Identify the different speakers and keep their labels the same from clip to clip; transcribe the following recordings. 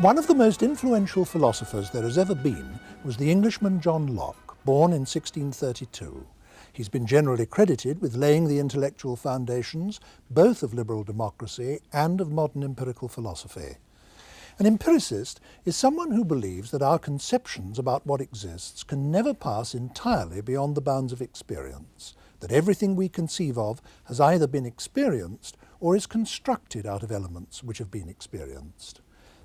Speaker 1: One of the most influential philosophers there has ever been was the Englishman John Locke, born in 1632. He's been generally credited with laying the intellectual foundations both of liberal democracy and of modern empirical philosophy. An empiricist is someone who believes that our conceptions about what exists can never pass entirely beyond the bounds of experience, that everything we conceive of has either been experienced or is constructed out of elements which have been experienced.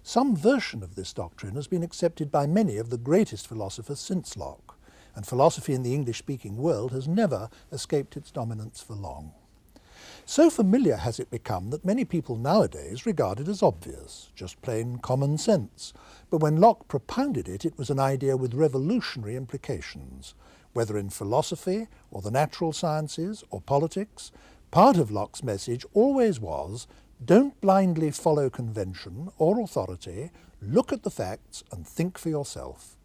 Speaker 1: Some version of this doctrine has been accepted by many of the greatest philosophers since Locke, and philosophy in the English-speaking world has never escaped its dominance for long. So familiar has it become that many people nowadays regard it as obvious, just plain common sense. But when Locke propounded it, it was an idea with revolutionary implications. Whether in philosophy, or the natural sciences, or politics, part of Locke's message always was, don't blindly follow convention or authority, look at the facts and think for yourself.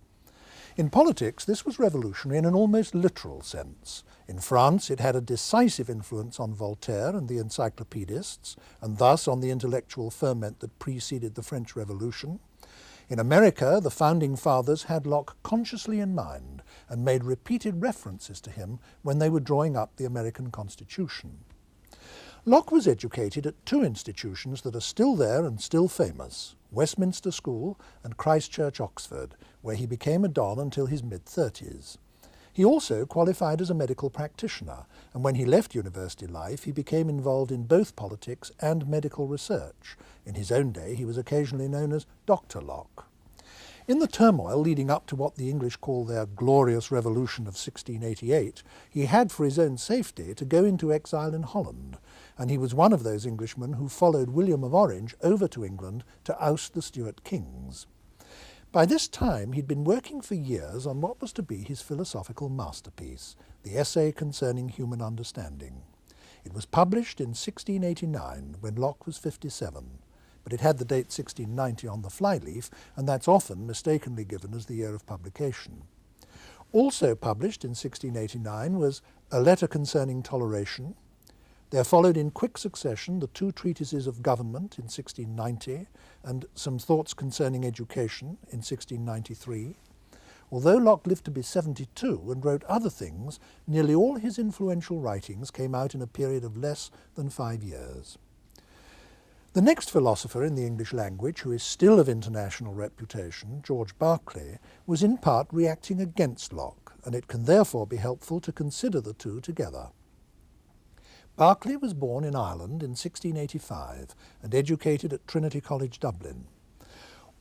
Speaker 1: In politics, this was revolutionary in an almost literal sense. In France, it had a decisive influence on Voltaire and the encyclopedists, and thus on the intellectual ferment that preceded the French Revolution. In America, the Founding Fathers had Locke consciously in mind and made repeated references to him when they were drawing up the American Constitution. Locke was educated at two institutions that are still there and still famous, Westminster School and Christ Church, Oxford, where he became a don until his mid-30s. He also qualified as a medical practitioner, and when he left university life, he became involved in both politics and medical research. In his own day, he was occasionally known as Dr. Locke. In the turmoil leading up to what the English call their glorious revolution of 1688, he had, for his own safety, to go into exile in Holland, and he was one of those Englishmen who followed William of Orange over to England to oust the Stuart kings. By this time, he'd been working for years on what was to be his philosophical masterpiece, the Essay Concerning Human Understanding. It was published in 1689, when Locke was 57. But it had the date 1690 on the flyleaf, and that's often mistakenly given as the year of publication. Also published in 1689 was A Letter Concerning Toleration. There followed in quick succession the two treatises of government in 1690 and Some Thoughts Concerning Education in 1693. Although Locke lived to be 72 and wrote other things, nearly all his influential writings came out in a period of less than 5 years. The next philosopher in the English language, who is still of international reputation, George Berkeley, was in part reacting against Locke, and it can therefore be helpful to consider the two together. Berkeley was born in Ireland in 1685 and educated at Trinity College, Dublin.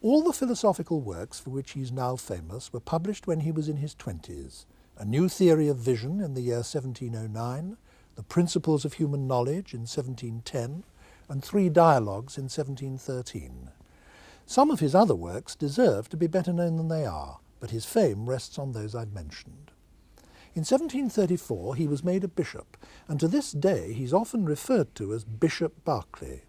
Speaker 1: All the philosophical works for which he is now famous were published when he was in his 20s. A New Theory of Vision in the year 1709, The Principles of Human Knowledge in 1710, and Three Dialogues in 1713. Some of his other works deserve to be better known than they are, but his fame rests on those I've mentioned. In 1734 he was made a bishop, and to this day he's often referred to as Bishop Berkeley.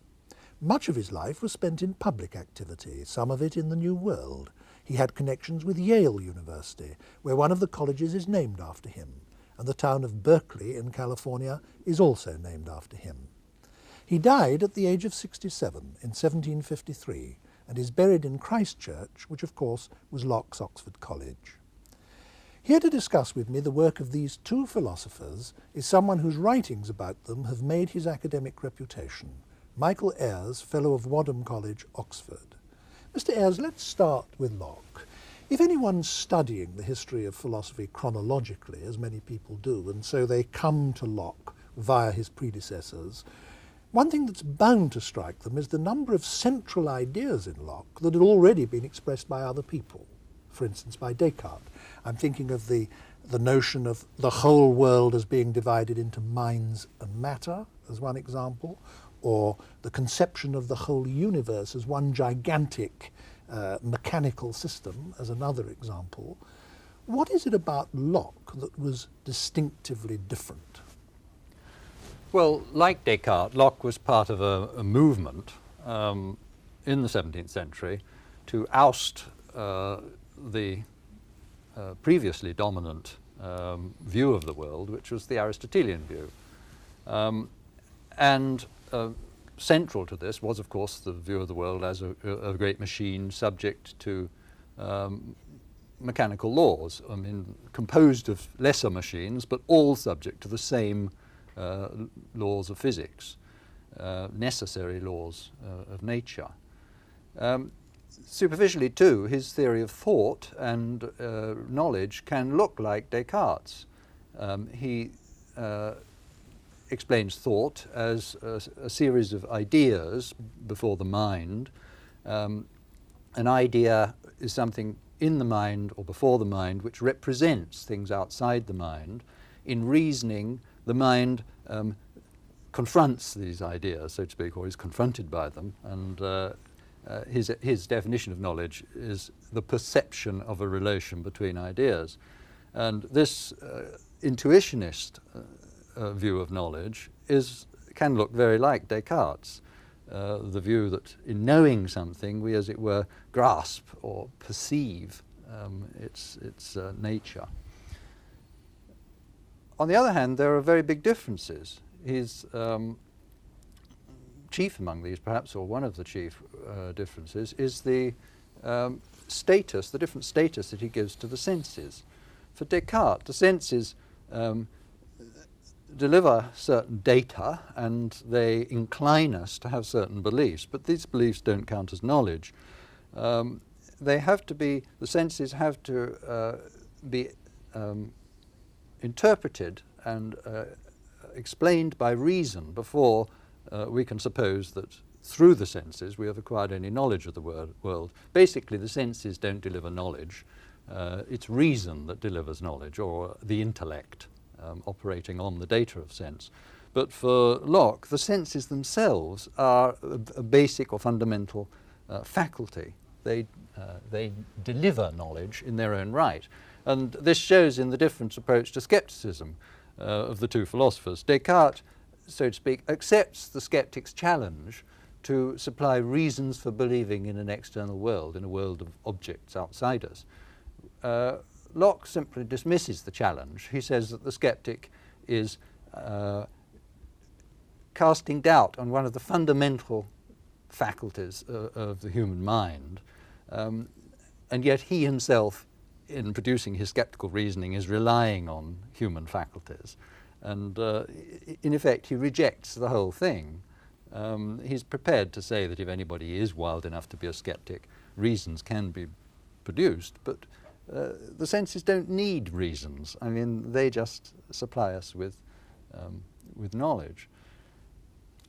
Speaker 1: Much of his life was spent in public activity, some of it in the New World. He had connections with Yale University, where one of the colleges is named after him, and the town of Berkeley in California is also named after him. He died at the age of 67 in 1753 and is buried in Christ Church, which of course was Locke's Oxford College. Here to discuss with me the work of these two philosophers is someone whose writings about them have made his academic reputation, Michael Ayres, Fellow of Wadham College, Oxford. Mr. Ayres, let's start with Locke. If anyone's studying the history of philosophy chronologically, as many people do, and so they come to Locke via his predecessors, one thing that's bound to strike them is the number of central ideas in Locke that had already been expressed by other people, for instance by Descartes. I'm thinking of the notion of the whole world as being divided into minds and matter as one example, or the conception of the whole universe as one gigantic mechanical system as another example. What is it about Locke that was distinctively different?
Speaker 2: Well, like Descartes, Locke was part of a movement in the 17th century to oust the previously dominant view of the world, which was the Aristotelian view. And central to this was, of course, the view of the world as a great machine subject to mechanical laws. I mean, composed of lesser machines, but all subject to the same laws of physics, necessary laws of nature. Superficially, too, his theory of thought and knowledge can look like Descartes'. He explains thought as a series of ideas before the mind. An idea is something in the mind or before the mind which represents things outside the mind. In reasoning, the mind confronts these ideas, so to speak, or is confronted by them, and his definition of knowledge is the perception of a relation between ideas. And this intuitionist view of knowledge can look very like Descartes', the view that in knowing something we, as it were, grasp or perceive its nature. On the other hand, there are very big differences. His chief among these, perhaps, or one of the chief differences, is the status, the different status that he gives to the senses. For Descartes, the senses deliver certain data and they incline us to have certain beliefs, but these beliefs don't count as knowledge. They have to be, the senses have to be interpreted and explained by reason before we can suppose that through the senses we have acquired any knowledge of the world. Basically, the senses don't deliver knowledge. It's reason that delivers knowledge, or the intellect operating on the data of sense. But for Locke, the senses themselves are a basic or fundamental faculty. They deliver knowledge in their own right. And this shows in the different approach to skepticism of the two philosophers. Descartes, so to speak, accepts the skeptic's challenge to supply reasons for believing in an external world, in a world of objects outside us. Locke simply dismisses the challenge. He says that the skeptic is casting doubt on one of the fundamental faculties of the human mind, and yet he himself, in producing his skeptical reasoning, is relying on human faculties. And in effect, he rejects the whole thing. He's prepared to say that if anybody is wild enough to be a skeptic, reasons can be produced, but the senses don't need reasons. I mean, they just supply us with knowledge.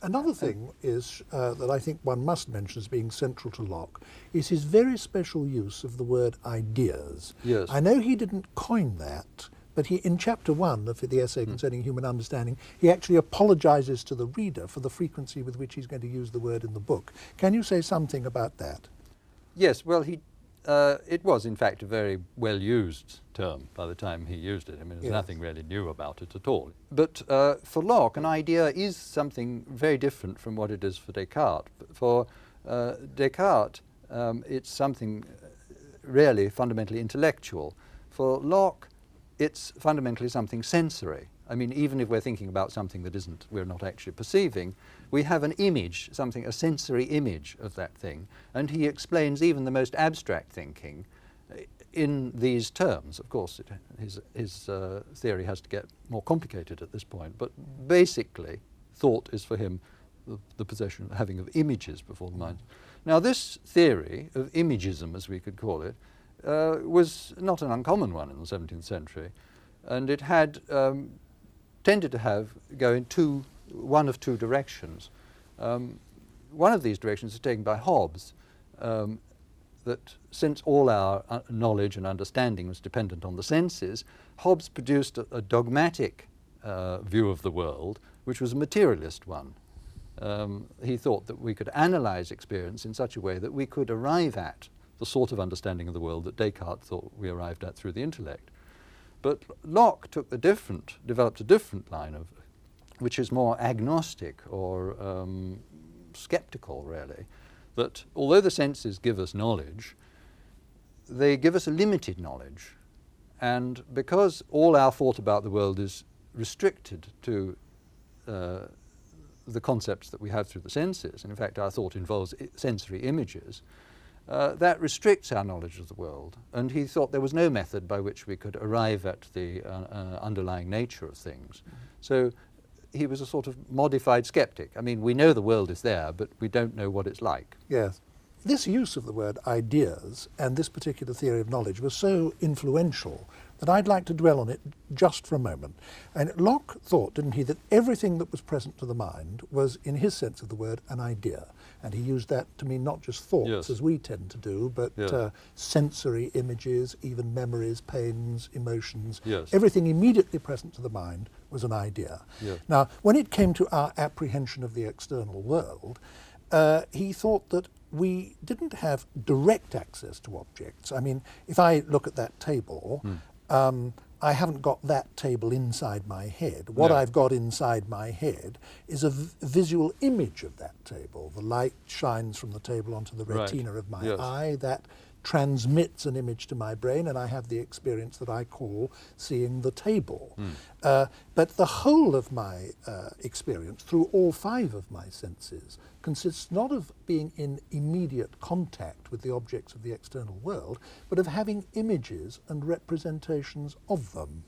Speaker 1: Another thing is that I think one must mention as being central to Locke is his very special use of the word ideas.
Speaker 2: Yes.
Speaker 1: I know he didn't coin that, but he, in chapter 1 of the essay concerning human understanding, he actually apologizes to the reader for the frequency with which he's going to use the word in the book. Can you say something about that?
Speaker 2: Yes, well, it was, in fact, a very well-used term by the time he used it. I mean, there's nothing really new about it at all. But for Locke, an idea is something very different from what it is for Descartes. For Descartes, it's something really fundamentally intellectual. For Locke, it's fundamentally something sensory. I mean, even if we're thinking about something that we're not actually perceiving, we have an image, a sensory image of that thing. And he explains even the most abstract thinking in these terms. Of course, his theory has to get more complicated at this point, but basically, thought is for him the possession, having of images before the mind. Now, this theory of imagism, as we could call it, was not an uncommon one in the 17th century, and it had tended to go in one of two directions. One of these directions is taken by Hobbes, that since all our knowledge and understanding was dependent on the senses, Hobbes produced a dogmatic view of the world, which was a materialist one. He thought that we could analyze experience in such a way that we could arrive at the sort of understanding of the world that Descartes thought we arrived at through the intellect. But Locke developed a different line which is more agnostic or skeptical, really, that although the senses give us knowledge, they give us a limited knowledge. And because all our thought about the world is restricted to the concepts that we have through the senses, and in fact our thought involves sensory images, that restricts our knowledge of the world. And he thought there was no method by which we could arrive at the underlying nature of things. So he was a sort of modified skeptic. I mean, we know the world is there, but we don't know what it's like.
Speaker 1: Yes. This use of the word ideas and this particular theory of knowledge was so influential that I'd like to dwell on it just for a moment. And Locke thought, didn't he, that everything that was present to the mind was, in his sense of the word, an idea. And he used that to mean not just thoughts,
Speaker 2: Yes.
Speaker 1: as we tend to do, but
Speaker 2: Yes.
Speaker 1: sensory images, even memories, pains, emotions.
Speaker 2: Yes.
Speaker 1: Everything immediately present to the mind was an idea.
Speaker 2: Yes.
Speaker 1: Now, when it came to our apprehension of the external world, he thought that we didn't have direct access to objects. I mean, if I look at that table, I haven't got that table inside my head. What
Speaker 2: No.
Speaker 1: I've got inside my head is a visual image of that table. The light shines from the table onto the
Speaker 2: Right.
Speaker 1: retina of my
Speaker 2: Yes.
Speaker 1: eye. That transmits an image to my brain, and I have the experience that I call seeing the table. But the whole of my experience, through all five of my senses, consists not of being in immediate contact with the objects of the external world, but of having images and representations of them.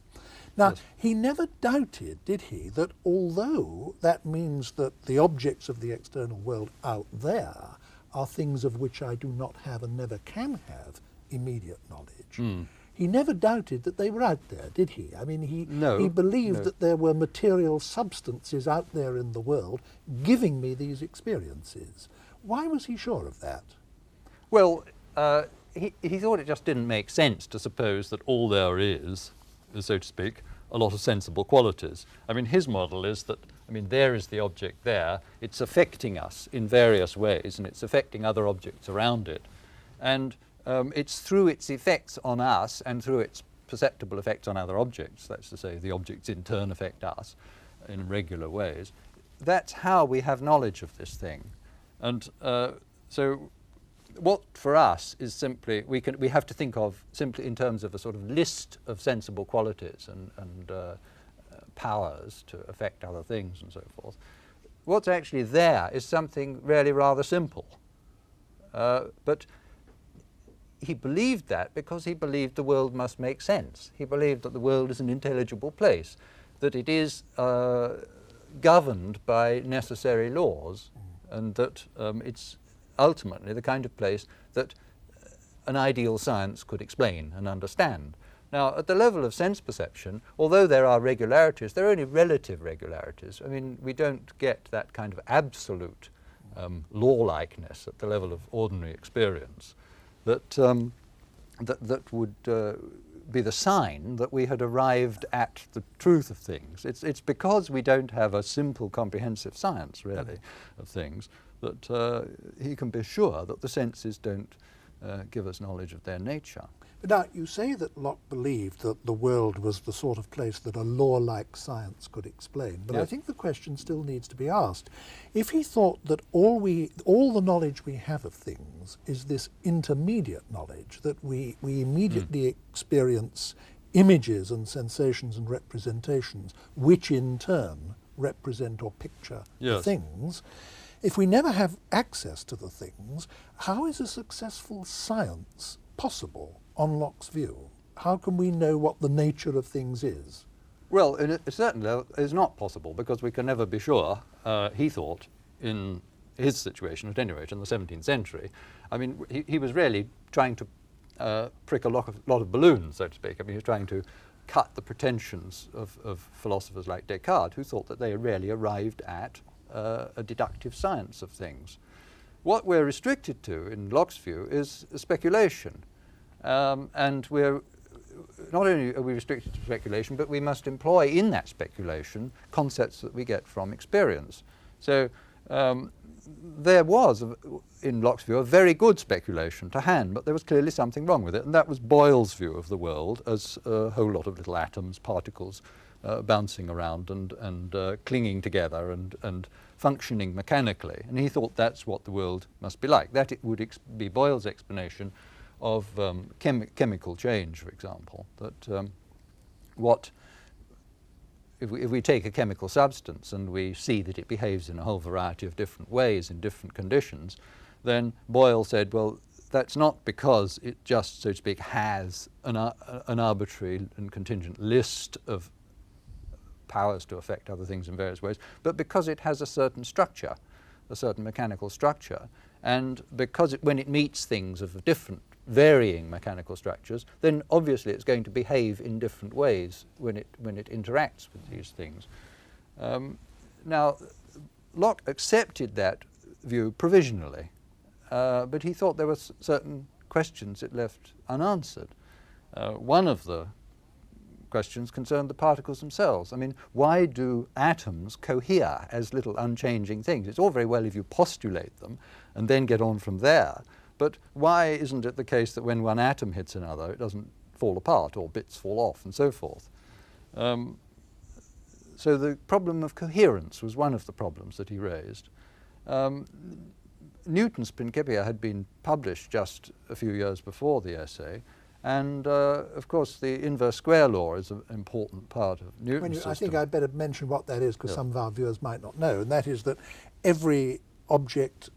Speaker 1: Now,
Speaker 2: Yes.
Speaker 1: he never doubted, did he, that although that means that the objects of the external world out there are things of which I do not have and never can have immediate knowledge, he never doubted that they were out there, did he? I mean, he believed
Speaker 2: No.
Speaker 1: that there were material substances out there in the world giving me these experiences. Why was he sure of that?
Speaker 2: Well, he thought it just didn't make sense to suppose that all there is, so to speak, a lot of sensible qualities. I mean, his model is that, I mean, there is the object there, it's affecting us in various ways, and it's affecting other objects around it. And it's through its effects on us and through its perceptible effects on other objects, that's to say, the objects in turn affect us in regular ways. That's how we have knowledge of this thing. And so what for us is simply, we have to think of simply in terms of a sort of list of sensible qualities and powers to affect other things and so forth. What's actually there is something really rather simple. But he believed that because he believed the world must make sense. He believed that the world is an intelligible place, that it is governed by necessary laws, and that it's ultimately the kind of place that an ideal science could explain and understand. Now, at the level of sense perception, although there are regularities, they're only relative regularities. I mean, we don't get that kind of absolute law-likeness at the level of ordinary experience that would be the sign that we had arrived at the truth of things. It's because we don't have a simple comprehensive science, really, of things, that he can be sure that the senses don't give us knowledge of their nature.
Speaker 1: But now, you say that Locke believed that the world was the sort of place that a law-like science could explain, but I
Speaker 2: Yes.
Speaker 1: think the question still needs to be asked. If he thought that all the knowledge we have of things is this intermediate knowledge, that we immediately experience images and sensations and representations, which in turn represent or picture the
Speaker 2: Yes.
Speaker 1: things, if we never have access to the things, how is a successful science possible on Locke's view? How can we know what the nature of things is?
Speaker 2: Well, in a certain level, it's not possible because we can never be sure, he thought, in his situation, at any rate, in the 17th century. I mean, he was really trying to prick a lot of balloons, so to speak. I mean, he was trying to cut the pretensions of philosophers like Descartes, who thought that they really arrived at a deductive science of things. What we're restricted to, in Locke's view, is speculation. And not only are we restricted to speculation, but we must employ in that speculation concepts that we get from experience. So there was, in Locke's view, a very good speculation to hand, but there was clearly something wrong with it, and that was Boyle's view of the world as a whole lot of little atoms, particles, bouncing around and clinging together and functioning mechanically. And he thought that's what the world must be like. That it would be Boyle's explanation of chemical change, for example, that if we take a chemical substance and we see that it behaves in a whole variety of different ways in different conditions, then Boyle said, well, that's not because it just, so to speak, has an arbitrary and contingent list of powers to affect other things in various ways, but because it has a certain structure, a certain mechanical structure, and because when it meets things of different varying mechanical structures, then obviously it's going to behave in different ways when it interacts with these things. Now, Locke accepted that view provisionally, but he thought there were certain questions it left unanswered. One of the questions concerned the particles themselves. I mean, why do atoms cohere as little unchanging things? It's all very well if you postulate them and then get on from there, but why isn't it the case that when one atom hits another, it doesn't fall apart or bits fall off and so forth? So the problem of coherence was one of the problems that he raised. Newton's Principia had been published just a few years before the essay, and of course the inverse square law is an important part of Newton's system.
Speaker 1: I think I'd better mention what that is, because some of our viewers might not know, and that is that every object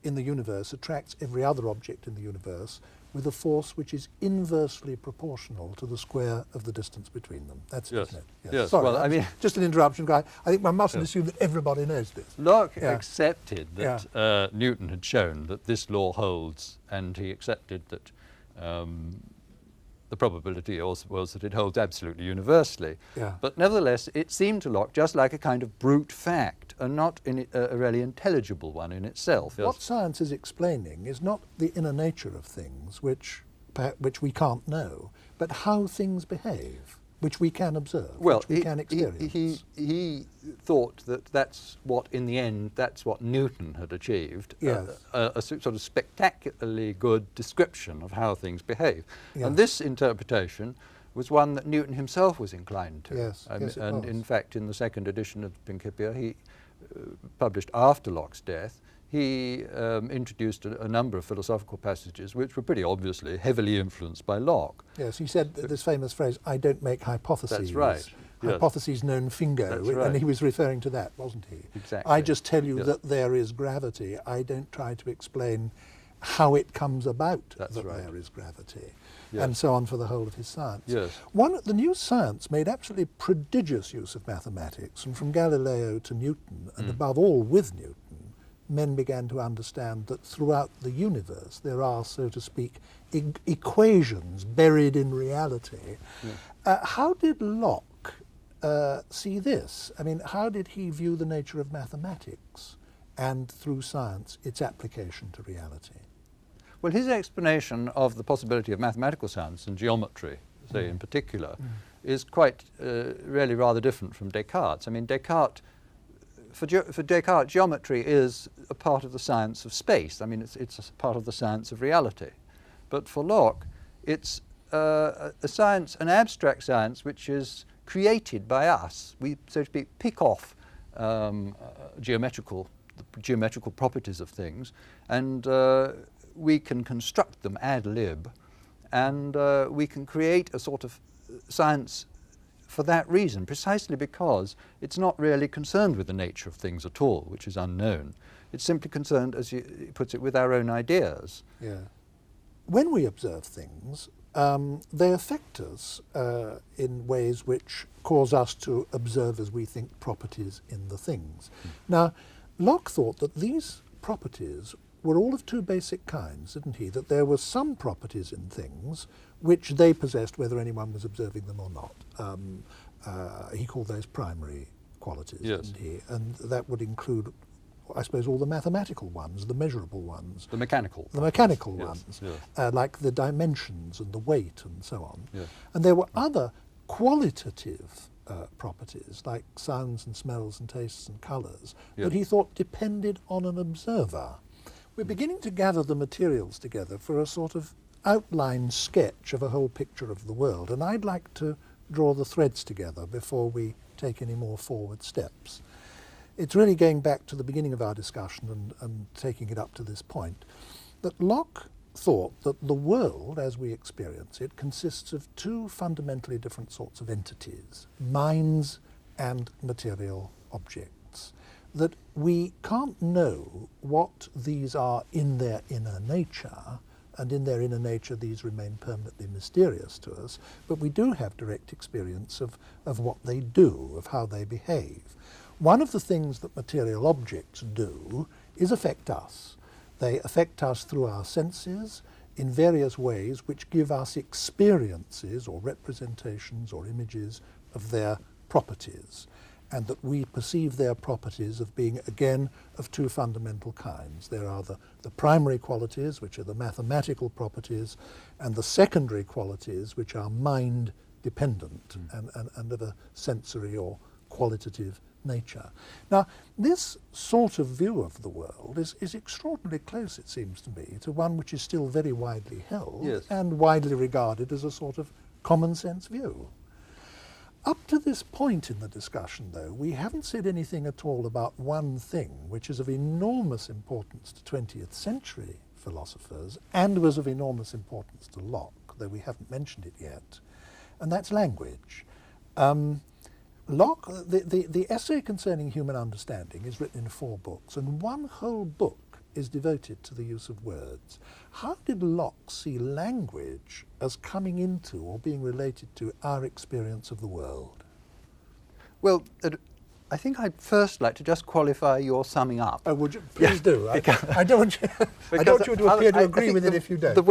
Speaker 1: in the universe attracts every other object in the universe with a force which is inversely proportional to the square of the distance between them. That's it, isn't it?
Speaker 2: Yes.
Speaker 1: Sorry,
Speaker 2: well, I mean,
Speaker 1: just an interruption, guy. I think one mustn't assume that everybody knows this.
Speaker 2: Locke accepted that Newton had shown that this law holds, and he accepted that the probability also was that it holds absolutely universally. But nevertheless, it seemed to Locke just like a kind of brute fact, and not a really intelligible one in itself.
Speaker 1: What science is explaining is not the inner nature of things, which we can't know, but how things behave, which we can observe, which we can experience.
Speaker 2: He thought that that's what, in the end, that's what Newton had achieved, a sort of spectacularly good description of how things behave. And this interpretation was one that Newton himself was inclined to. And in fact, in the second edition of the Principia, he published after Locke's death, he introduced a number of philosophical passages which were pretty obviously heavily influenced by Locke.
Speaker 1: Yes, he said this famous phrase, "I don't make hypotheses."
Speaker 2: That's right.
Speaker 1: Hypotheses non fingo, and he was referring to that, wasn't he?
Speaker 2: Exactly.
Speaker 1: I just tell you that there is gravity. I don't try to explain how it comes about that there is gravity, and so on for the whole of his science. The new science made absolutely prodigious use of mathematics, and from Galileo to Newton, and above all with Newton, men began to understand that throughout the universe there are, so to speak, equations buried in reality. How did Locke see this? I mean, how did he view the nature of mathematics and, through science, its application to reality?
Speaker 2: Well, his explanation of the possibility of mathematical science and geometry, say in particular, is quite really rather different from Descartes'. I mean, for Descartes, geometry is a part of the science of space. I mean, it's a part of the science of reality. But for Locke, it's a science, an abstract science, which is created by us. We, so to speak, pick off geometrical properties of things, and we can construct them ad lib, and we can create a sort of science for that reason, precisely because it's not really concerned with the nature of things at all, which is unknown. It's simply concerned, as he puts it, with our own ideas. When we observe things, they affect us in ways which cause us to observe, as we think, properties in the things. Now, Locke thought that these properties were all of two basic kinds, didn't he? That there were some properties in things which they possessed whether anyone was observing them or not. He called those primary qualities, didn't he? And that would include, I suppose, all the mathematical ones, the measurable ones. The mechanical ones, like the dimensions and the weight and so on. And there were other qualitative properties, like sounds and smells and tastes and colours, that he thought depended on an observer. We're beginning to gather the materials together for a sort of outline sketch of a whole picture of the world, and I'd like to draw the threads together before we take any more forward steps. It's really going back to the beginning of our discussion and taking it up to this point, that Locke thought that the world, as we experience it, consists of two fundamentally different sorts of entities, minds
Speaker 1: and material objects. That we can't know what these are in their inner nature, and in their inner nature these remain permanently mysterious to us, but we do have direct experience of what they do, of how they behave. One of the things that material objects do is affect us. They affect us through our senses in various ways which give us experiences or representations or images of their properties, and that we perceive their properties of being, again, of two fundamental kinds. There are the primary qualities, which are the mathematical properties, and the secondary qualities, which are mind-dependent and of a sensory or qualitative nature. Now, this sort of view of the world is extraordinarily close, it seems to me, to one which is still very widely held,
Speaker 2: yes,
Speaker 1: and widely regarded as a sort of common-sense view. Up to this point in the discussion, though, we haven't said anything at all about one thing which is of enormous importance to 20th century philosophers and was of enormous importance to Locke, though we haven't mentioned it yet, and that's language. Locke, the essay concerning human understanding is written in 4 books, and one whole book is devoted to the use of words. How did Locke see language as coming into or being related to our experience of the world?
Speaker 2: Well, I think I'd first like to just qualify your summing up.
Speaker 1: Oh, would you? Please do. I don't want you, I don't want you to appear to agree with it if you don't.
Speaker 2: The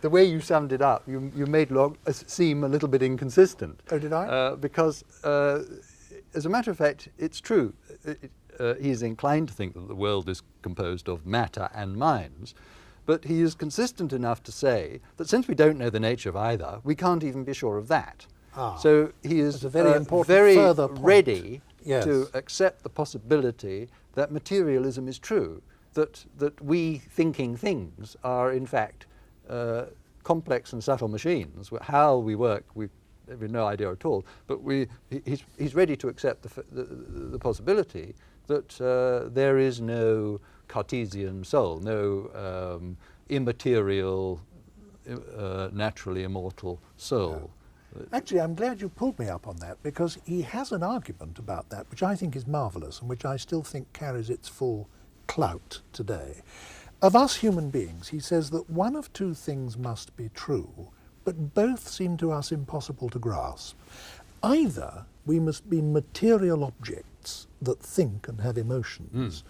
Speaker 2: way you summed it up, you made Locke seem a little bit inconsistent.
Speaker 1: Oh, did I?
Speaker 2: Because, as a matter of fact, it's true. He's inclined to think that the world is composed of matter and minds, but he is consistent enough to say that since we don't know the nature of either, we can't even be sure of that. So he is very ready to accept the possibility that materialism is true, that we thinking things are in fact complex and subtle machines. How we work, we have no idea at all, but he's ready to accept the possibility that there is no Cartesian soul, no immaterial, naturally immortal soul.
Speaker 1: Actually, I'm glad you pulled me up on that, because he has an argument about that which I think is marvellous and which I still think carries its full clout today. Of us human beings, he says that one of two things must be true, but both seem to us impossible to grasp. Either we must be material objects that think and have emotions,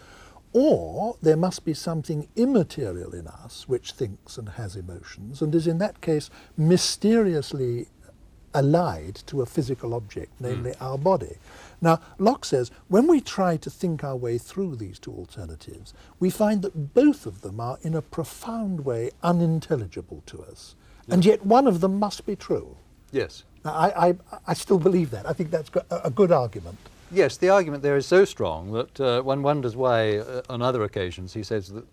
Speaker 1: or there must be something immaterial in us which thinks and has emotions and is in that case mysteriously allied to a physical object, namely our body. Now, Locke says when we try to think our way through these two alternatives, we find that both of them are in a profound way unintelligible to us, and yet one of them must be true.
Speaker 2: Yes.
Speaker 1: Now, I still believe that. I think that's a good argument.
Speaker 2: Yes, the argument there is so strong that one wonders why, on other occasions, he says that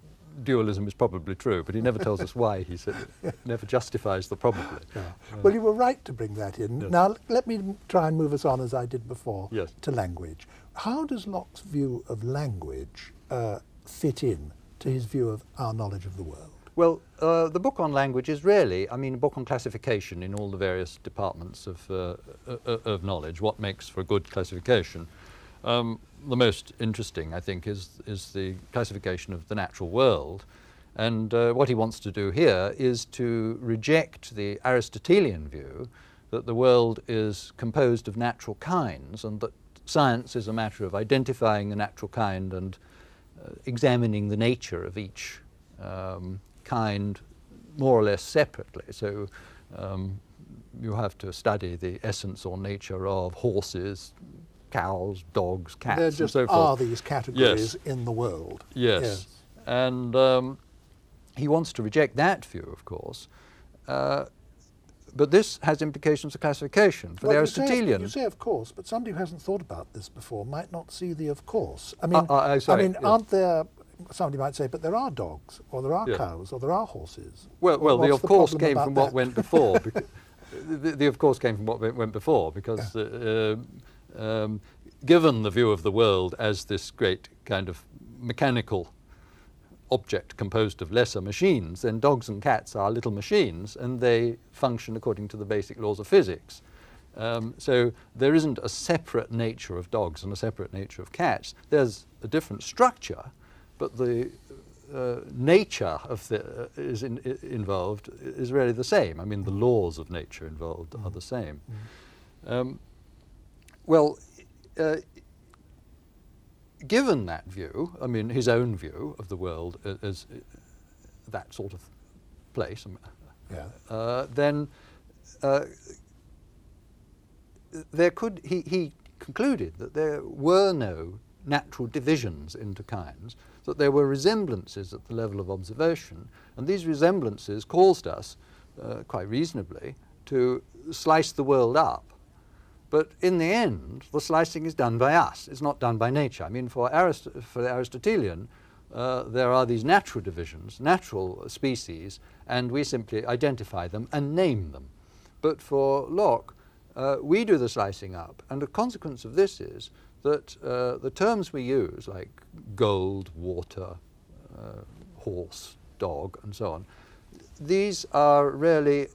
Speaker 2: dualism is probably true, but he never tells us why. He never justifies the probably.
Speaker 1: Yeah. Well, you were right to bring that in. Yes. Now, let me try and move us on, as I did before, to language. How does Locke's view of language fit in to his view of our knowledge of the world?
Speaker 2: Well, the book on language is really, a book on classification in all the various departments of knowledge, what makes for a good classification. The most interesting, I think, is the classification of the natural world. And what he wants to do here is to reject the Aristotelian view that the world is composed of natural kinds and that science is a matter of identifying the natural kind and examining the nature of each kind more or less separately. So you have to study the essence or nature of horses, cows, dogs, cats,
Speaker 1: and so forth. There just are these categories in the world.
Speaker 2: Yes. And he wants to reject that view, of course. But this has implications for classification. For the Aristotelian...
Speaker 1: You say of course, but somebody who hasn't thought about this before might not see the of course. Aren't there... Somebody might say, but there are dogs, or there are cows, or there are horses.
Speaker 2: Well, the of course came from what went before. The of course came from what went before, because given the view of the world as this great kind of mechanical object composed of lesser machines, then dogs and cats are little machines, and they function according to the basic laws of physics. So there isn't a separate nature of dogs and a separate nature of cats. There's a different structure, but the nature of the involved is really the same. I mean, the laws of nature involved are the same. Given that view, I mean, his own view of the world as that sort of place, then he concluded that there were no natural divisions into kinds, that there were resemblances at the level of observation, and these resemblances caused us, quite reasonably, to slice the world up. But in the end, the slicing is done by us. It's not done by nature. I mean, for the Aristotelian, there are these natural divisions, natural species, and we simply identify them and name them. But for Locke, we do the slicing up, and the consequence of this is that the terms we use, like gold, water, horse, dog, and so on, these are really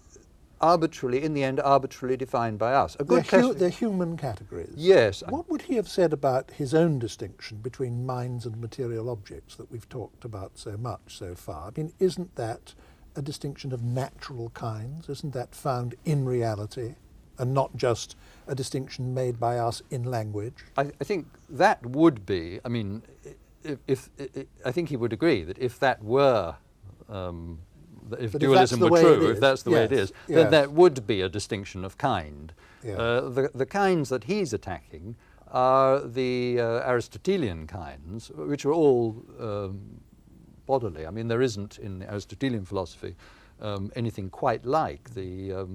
Speaker 2: arbitrarily, in the end, arbitrarily defined by us.
Speaker 1: They're human categories.
Speaker 2: Yes.
Speaker 1: What would he have said about his own distinction between minds and material objects that we've talked about so much so far? I mean, isn't that a distinction of natural kinds? Isn't that found in reality and not just a distinction made by us in language?
Speaker 2: I think that would be, I mean, I think he would agree that if that were if dualism were true, if that's the way it is, then that would be a distinction of kind. The kinds that he's attacking are the Aristotelian kinds, which are all bodily. I mean, there isn't in Aristotelian philosophy anything quite like the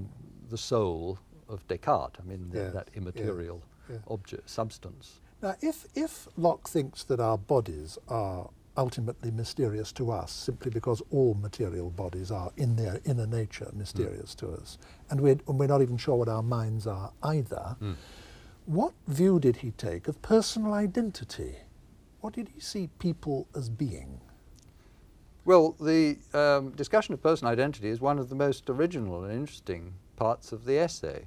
Speaker 2: soul of Descartes. I mean, that immaterial object, substance.
Speaker 1: Now, if Locke thinks that our bodies are ultimately mysterious to us, simply because all material bodies are in their inner nature mysterious to us, and we're not even sure what our minds are either, what view did he take of personal identity? What did he see people as being?
Speaker 2: Well, the discussion of personal identity is one of the most original and interesting parts of the essay.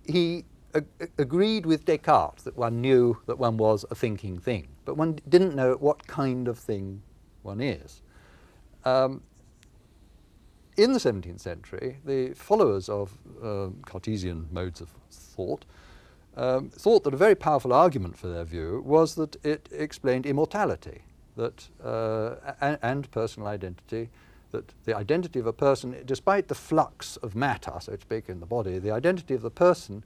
Speaker 2: He agreed with Descartes that one knew that one was a thinking thing, but one didn't know what kind of thing one is. In the 17th century, the followers of Cartesian modes of thought thought that a very powerful argument for their view was that it explained immortality, that and personal identity, that the identity of a person, despite the flux of matter, so to speak, in the body, the identity of the person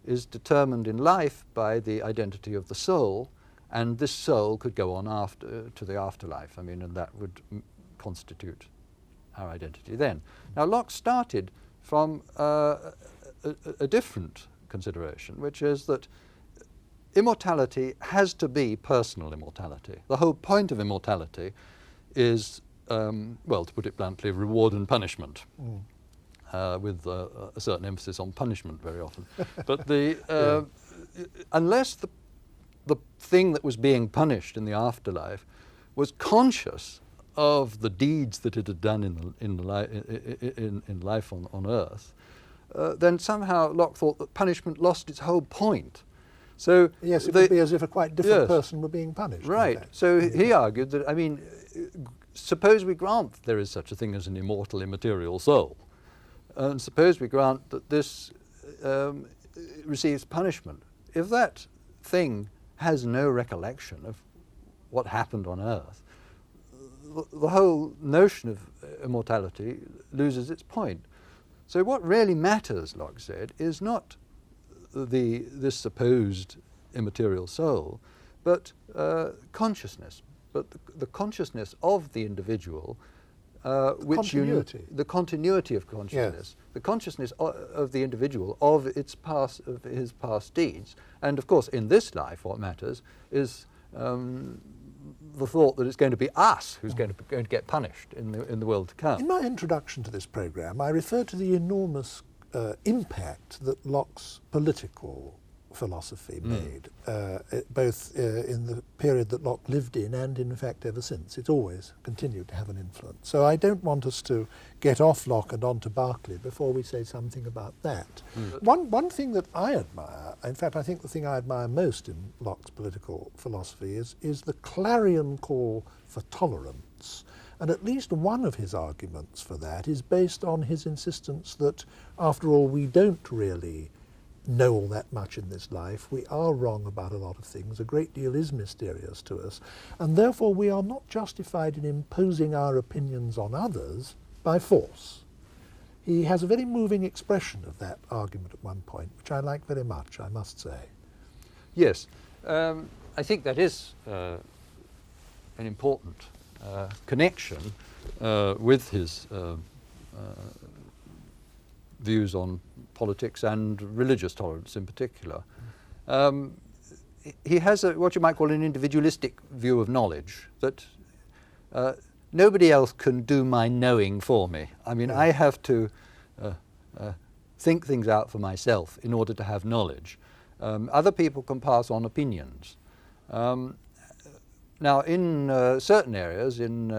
Speaker 2: is determined in life by the identity of the soul, and this soul could go on to the afterlife. I mean, and that would constitute our identity then. Now, Locke started from a different consideration, which is that immortality has to be personal immortality. The whole point of immortality is, well, to put it bluntly, reward and punishment. With a certain emphasis on punishment very often. But unless the thing that was being punished in the afterlife was conscious of the deeds that it had done in life on earth, then somehow Locke thought that punishment lost its whole point. So
Speaker 1: yes, it would be as if a quite different person were being punished.
Speaker 2: Right. So he argued that, I mean, suppose we grant there is such a thing as an immortal, immaterial soul. And suppose we grant that this receives punishment. If that thing has no recollection of what happened on earth, the whole notion of immortality loses its point. So what really matters, Locke said, is not this supposed immaterial soul, but consciousness, but the consciousness of the individual. The continuity of consciousness, the consciousness of the individual of his past deeds, and of course in this life what matters is the thought that it's going to be us who's going to get punished in the world to come.
Speaker 1: In my introduction to this programme, I referred to the enormous impact that Locke's political philosophy made, both in the period that Locke lived in fact ever since. It's always continued to have an influence. So I don't want us to get off Locke and on to Berkeley before we say something about that. One thing that I admire, in fact I think the thing I admire most in Locke's political philosophy is the clarion call for tolerance. And at least one of his arguments for that is based on his insistence that, after all, we don't really know all that much in this life. We are wrong about a lot of things. A great deal is mysterious to us. And therefore we are not justified in imposing our opinions on others by force. He has a very moving expression of that argument at one point, which I like very much, I must say.
Speaker 2: Yes, I think that is an important connection with his views on politics and religious tolerance in particular. He has what you might call an individualistic view of knowledge, that nobody else can do my knowing for me. I mean, I have to think things out for myself in order to have knowledge. Other people can pass on opinions. Now, in certain areas, in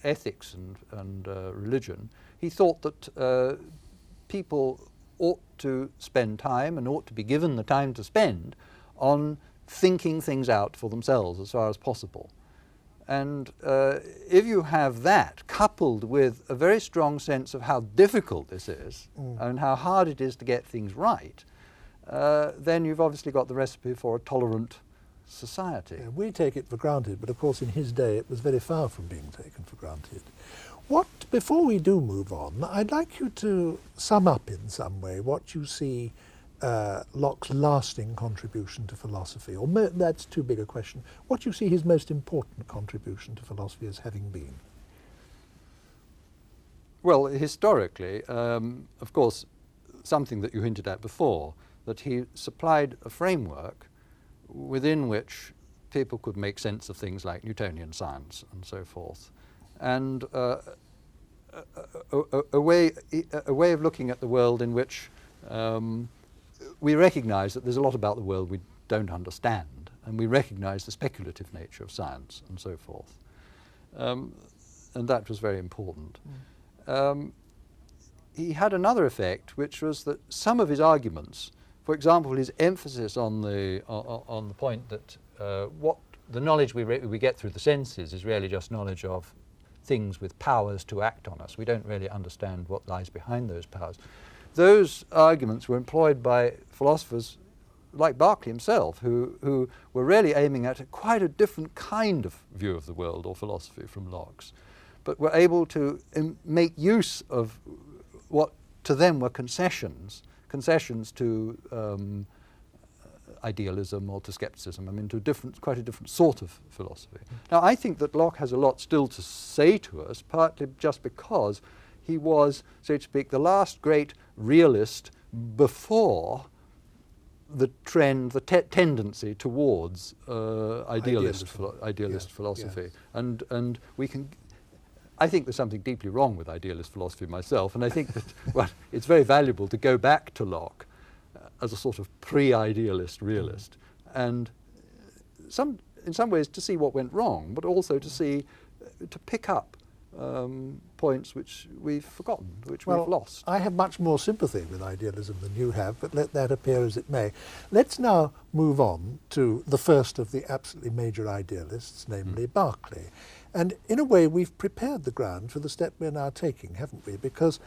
Speaker 2: ethics and religion, he thought that people ought to spend time and ought to be given the time to spend on thinking things out for themselves as far as possible. And if you have that coupled with a very strong sense of how difficult this is and how hard it is to get things right, then you've obviously got the recipe for a tolerant society.
Speaker 1: Yeah, we take it for granted, but of course in his day it was very far from being taken for granted. Before we do move on, I'd like you to sum up in some way what you see Locke's lasting contribution to philosophy, or that's too big a question, what you see his most important contribution to philosophy as having been.
Speaker 2: Well, historically, of course, something that you hinted at before, that he supplied a framework within which people could make sense of things like Newtonian science and so forth. And a way of looking at the world in which we recognize that there's a lot about the world we don't understand, and we recognize the speculative nature of science and so forth. And that was very important. He had another effect, which was that some of his arguments, for example, his emphasis on the point that what the knowledge we get through the senses is really just knowledge of things with powers to act on us. We don't really understand what lies behind those powers. Those arguments were employed by philosophers like Berkeley himself, who were really aiming at quite a different kind of view of the world or philosophy from Locke's, but were able to make use of what to them were concessions to idealism or to skepticism, I mean, to quite a different sort of philosophy. Now, I think that Locke has a lot still to say to us, partly just because he was, so to speak, the last great realist before the trend, the tendency towards idealist philosophy.
Speaker 1: Yeah.
Speaker 2: And we can, I think there's something deeply wrong with idealist philosophy myself, and I think that, well, it's very valuable to go back to Locke as a sort of pre-idealist realist, and in some ways to see what went wrong, but also to pick up points which we've forgotten, which we've lost.
Speaker 1: I have much more sympathy with idealism than you have, but let that appear as it may. Let's now move on to the first of the absolutely major idealists, namely Berkeley. And in a way we've prepared the ground for the step we're now taking, haven't we? Because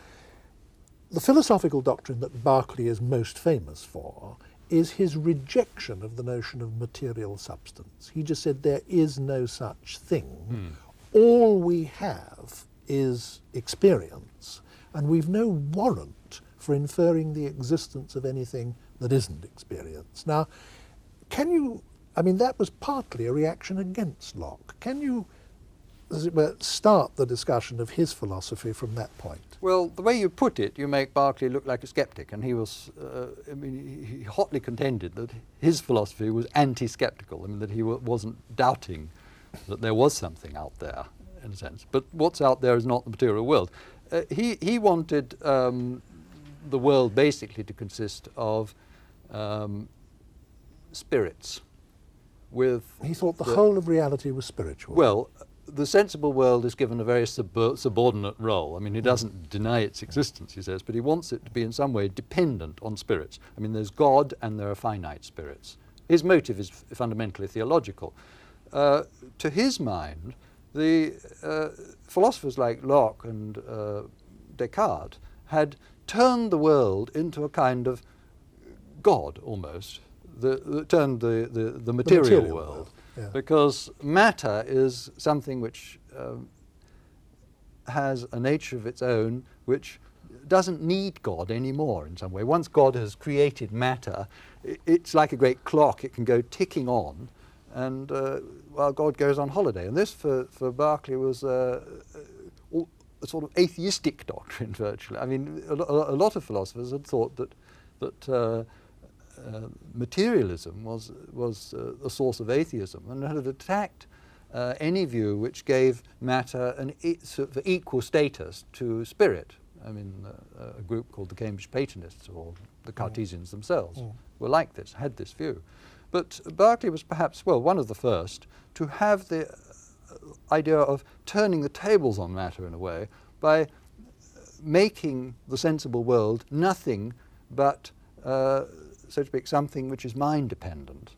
Speaker 1: the philosophical doctrine that Berkeley is most famous for is his rejection of the notion of material substance. He just said there is no such thing. All we have is experience, and we've no warrant for inferring the existence of anything that isn't experience. Now, that was partly a reaction against Locke. Can you, as it were, start the discussion of his philosophy from that point?
Speaker 2: Well, the way you put it, you make Berkeley look like a skeptic, and he was, he hotly contended that his philosophy was anti-skeptical, that he wasn't doubting that there was something out there, in a sense. But what's out there is not the material world. He wanted the world basically to consist of spirits. With
Speaker 1: He thought the whole of reality was spiritual.
Speaker 2: Well, the sensible world is given a very subordinate role. I mean, he doesn't deny its existence, he says, but he wants it to be in some way dependent on spirits. I mean, there's God and there are finite spirits. His motive is fundamentally theological. To his mind, the philosophers like Locke and Descartes had turned the world into a kind of God, almost. Turned the material world.
Speaker 1: Yeah.
Speaker 2: Because matter is something which has a nature of its own, which doesn't need God anymore in some way. Once God has created matter, it's like a great clock. It can go ticking on, and while God goes on holiday. And this, for Berkeley, was a sort of atheistic doctrine, virtually. I mean, a lot of philosophers had thought that materialism was a source of atheism, and had attacked any view which gave matter an sort of equal status to spirit. I mean, a group called the Cambridge Platonists, or the Cartesians themselves, were like this, had this view. But Berkeley was perhaps, well, one of the first to have the idea of turning the tables on matter in a way by making the sensible world nothing but so to speak, something which is mind-dependent.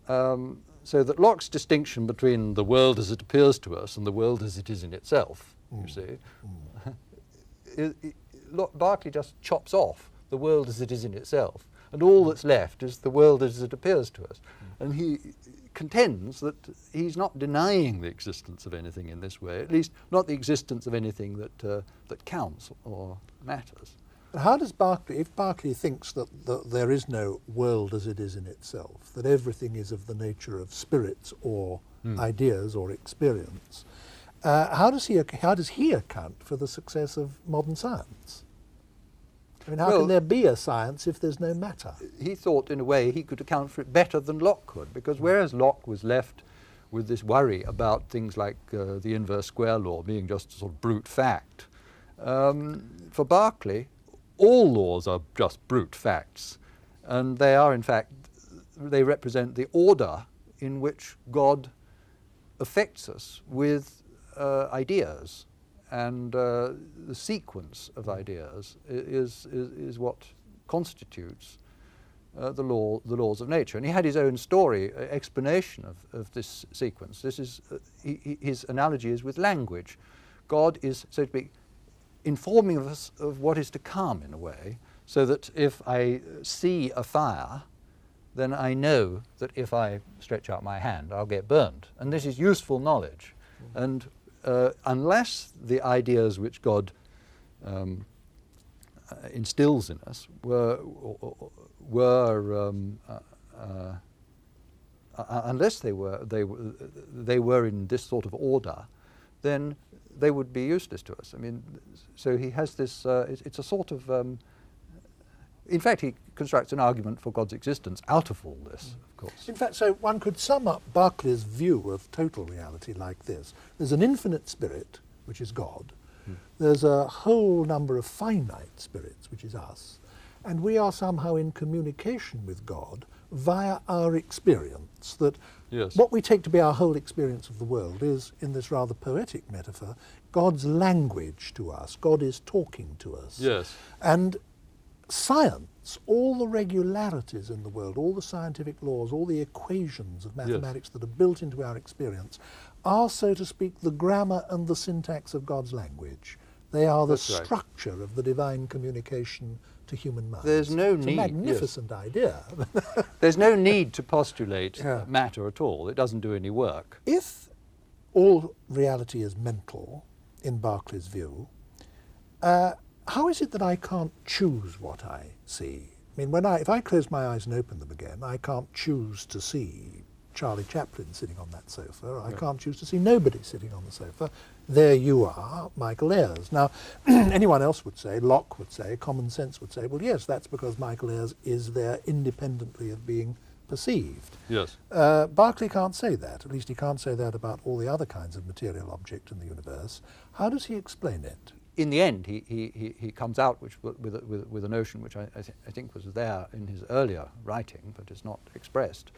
Speaker 2: So that Locke's distinction between the world as it appears to us and the world as it is in itself, you see, Berkeley just chops off the world as it is in itself, and all that's left is the world as it appears to us. And he contends that he's not denying the existence of anything in this way, at least not the existence of anything that counts or matters.
Speaker 1: How does Berkeley, if Berkeley thinks that there is no world as it is in itself, that everything is of the nature of spirits or ideas or experience, how does he account for the success of modern science? I mean, how can there be a science if there's no matter?
Speaker 2: He thought, in a way, he could account for it better than Locke could, because whereas Locke was left with this worry about things like the inverse square law being just a sort of brute fact, for Berkeley, all laws are just brute facts, and they are, in fact, they represent the order in which God affects us with ideas, and the sequence of ideas is what constitutes the laws of nature. And he had his own story, explanation of this sequence. This is his analogy is with language. God is, so to speak, informing us of what is to come in a way, so that if I see a fire, then I know that if I stretch out my hand, I'll get burned. And this is useful knowledge. And unless the ideas which God instills in us unless they were in this sort of order, then they would be useless to us. I mean, so he has this, it's a sort of, in fact, he constructs an argument for God's existence out of all this, of course.
Speaker 1: In fact, so one could sum up Berkeley's view of total reality like this. There's an infinite spirit, which is God. There's a whole number of finite spirits, which is us. And we are somehow in communication with God via our experience, that what we take to be our whole experience of the world is, in this rather poetic metaphor, God's language to us. God is talking to us.
Speaker 2: Yes.
Speaker 1: And science, all the regularities in the world, all the scientific laws, all the equations of mathematics that are built into our experience are, so to speak, the grammar and the syntax of God's language. They are the structure of the divine communication to human minds.
Speaker 2: There's no
Speaker 1: it's
Speaker 2: need.
Speaker 1: A magnificent idea.
Speaker 2: There's no need to postulate matter at all. It doesn't do any work.
Speaker 1: If all reality is mental, in Berkeley's view, how is it that I can't choose what I see? I mean, if I close my eyes and open them again, I can't choose to see Charlie Chaplin sitting on that sofa. I can't choose to see nobody sitting on the sofa. There you are, Michael Ayres. Now, anyone else would say, Locke would say, common sense would say, well, yes, that's because Michael Ayres is there independently of being perceived.
Speaker 2: Yes.
Speaker 1: Berkeley can't say that. At least he can't say that about all the other kinds of material object in the universe. How does he explain it?
Speaker 2: in the end, he comes out with a notion which I think was there in his earlier writing, but is not expressed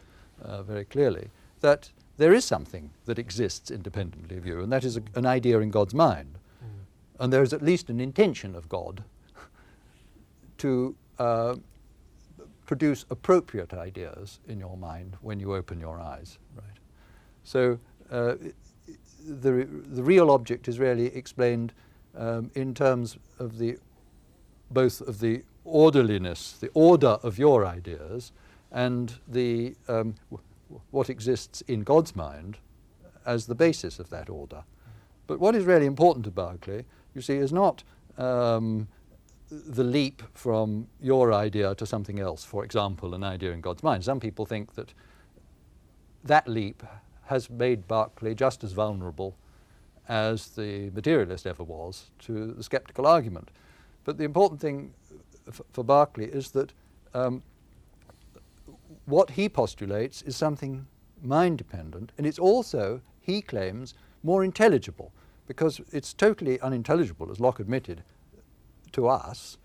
Speaker 2: very clearly, that there is something that exists independently of you, and that is an idea in God's mind. And there is at least an intention of God to produce appropriate ideas in your mind when you open your eyes. Right? So the real object is really explained in terms of both of the orderliness, the order of your ideas, and the what exists in God's mind as the basis of that order. But what is really important to Berkeley, you see, is not the leap from your idea to something else, for example, an idea in God's mind. Some people think that that leap has made Berkeley just as vulnerable as the materialist ever was to the skeptical argument. But the important thing for Berkeley is that what he postulates is something mind-dependent, and it's also, he claims, more intelligible, because it's totally unintelligible, as Locke admitted, to us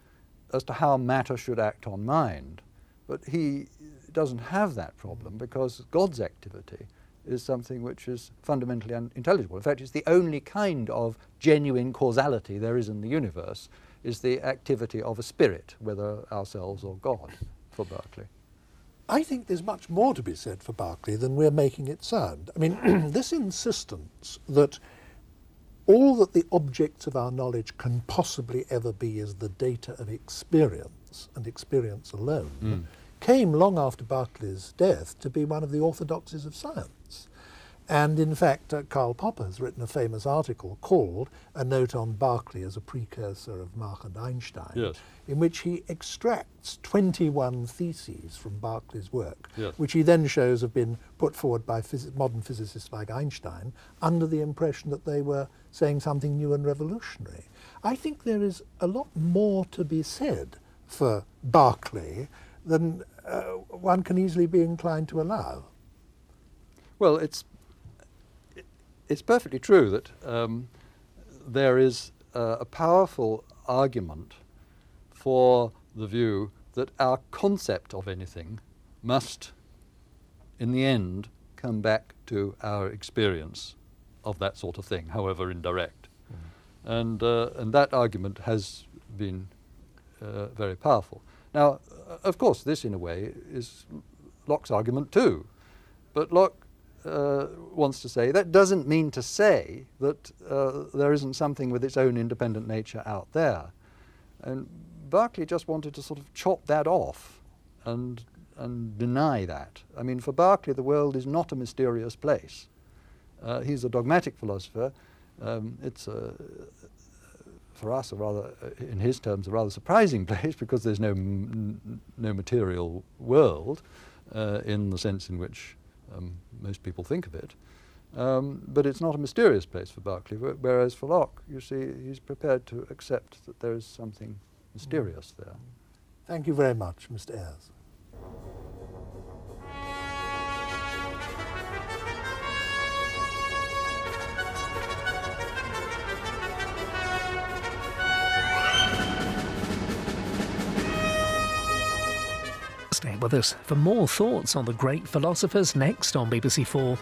Speaker 2: as to how matter should act on mind. But he doesn't have that problem because God's activity is something which is fundamentally unintelligible. In fact, it's the only kind of genuine causality there is in the universe, is the activity of a spirit, whether ourselves or God, for Berkeley.
Speaker 1: I think there's much more to be said for Berkeley than we're making it sound. I mean, this insistence that all that the objects of our knowledge can possibly ever be is the data of experience, and experience alone, came long after Berkeley's death to be one of the orthodoxies of science. And in fact, Karl Popper has written a famous article called A Note on Berkeley as a Precursor of Mach and Einstein,
Speaker 2: yes,
Speaker 1: in which he extracts 21 theses from Berkeley's work,
Speaker 2: yes,
Speaker 1: which he then shows have been put forward by modern physicists like Einstein under the impression that they were saying something new and revolutionary. I think there is a lot more to be said for Berkeley than one can easily be inclined to allow.
Speaker 2: Well, it's perfectly true that there is a powerful argument for the view that our concept of anything must, in the end, come back to our experience of that sort of thing, however indirect. And that argument has been very powerful. Now, of course, this in a way is Locke's argument too. But Locke wants to say that doesn't mean to say that there isn't something with its own independent nature out there. And Berkeley just wanted to sort of chop that off and deny that. I mean, for Berkeley, the world is not a mysterious place. He's a dogmatic philosopher. It's for us, in his terms, a rather surprising place because there's no material world in the sense in which most people think of it. But it's not a mysterious place for Berkeley, whereas for Locke, you see, he's prepared to accept that there is something mysterious there.
Speaker 1: Thank you very much, Mr. Ayres.
Speaker 3: Stay with us for more thoughts on the great philosophers next on BBC4.